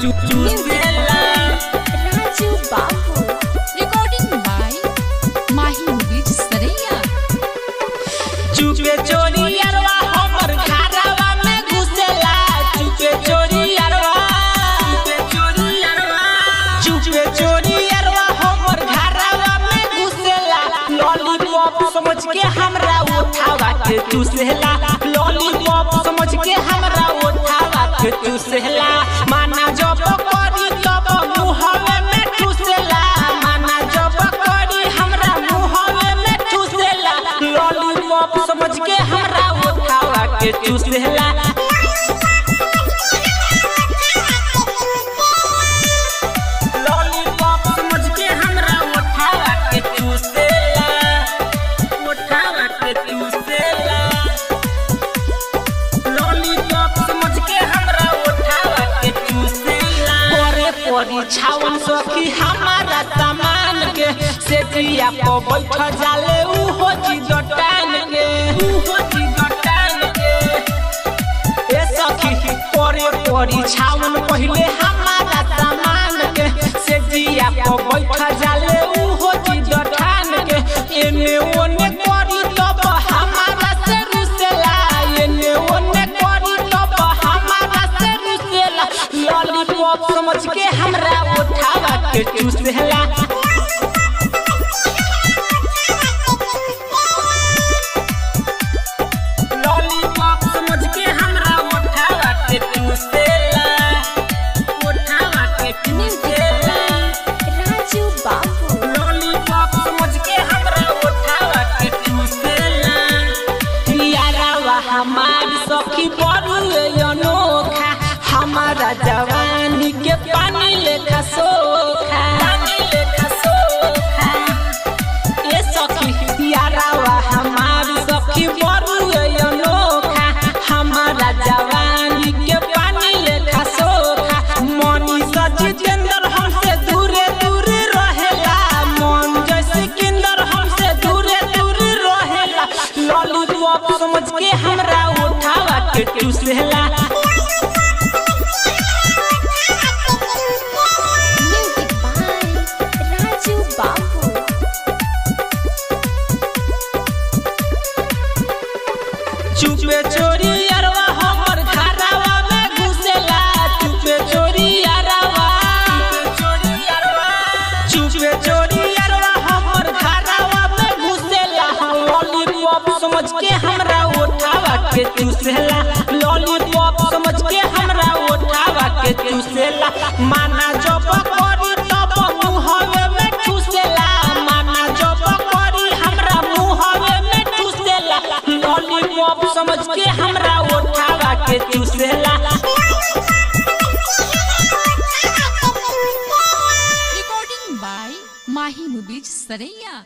चूसेला राजू बाबू। Recording by माही मूवीज सरैया। चुपे चोरी अरवा हमर घरवा में घुसेला चुपे चोरी अरवा चुपे चोरी अरवा हमर घरवा में घुसेला लॉलीपॉप समझ के हमरा उठावा के चूसेला लॉलीपॉप समझ के हमरा उठावा के चूसेला माना जब करी तब मुहवे में ठुसेला माना जब करी हमरा मुहवे में ठुसेला लॉलीपॉप समझ के हमरा उठावा के चूसेला लॉलीपॉप समझ के हमरा उठावा के चूसेला उठावा के चूसेला लॉलीपॉप समझ के हमरा उठावा के चूसेला करे परीक्षावन सखी हमारा सामान के से दिया को बैठ जाले उहो जिगटान के ए सखी करे परीक्षावन पहले हमारा सामान के से दिया को बैठ जाले उहो जिगटान के एने ओने करी तब हमारा से रुसेला एने ओने करी तब हमारा से रुसेला लॉलीपॉप समझ के हमरा उठावा के चूसेला लॉलीपॉप समझ के हमरा उठावा के चूसेला उठावा के चूसेला राजू बाबू। लॉलीपॉप समझ के हमरा उठावा के चूसेला यारावा हमारी सखी बड़ू अनोखा हमारा जवानी के पानी लेखा सोखा ए सखी यारावा हमारी सखी बड़ू अनोखा हमारा जवानी के पानी लेखा सोखा मनी जितेंद्र हमसे दूरे दूर रहेला मन जैसे किंदर हमसे दूरे दूर रहेला लॉलीपॉप समझ के हमरा उठावा के चूसेला म्यूजिक बाय राजू बाबू। चुपे चोरी अरवा हमर घरवा में घुसेला चुपे चोरी अरवा चुपे चोरी अरवा हमर घरवा में घुसेला लॉलीपॉप समझ के हमरा उठावा के चूसेला लॉलीपॉप समझ के हमरा उठावा के चूसेला माना जब करी तब मुहवे में ठुसेला माना जब करी हमरा मुहवे में ठुसेला लॉलीपॉप समझ के हमरा उठावा के चूसेला रिकॉर्डिंग बाय माही मूवीज सरैया।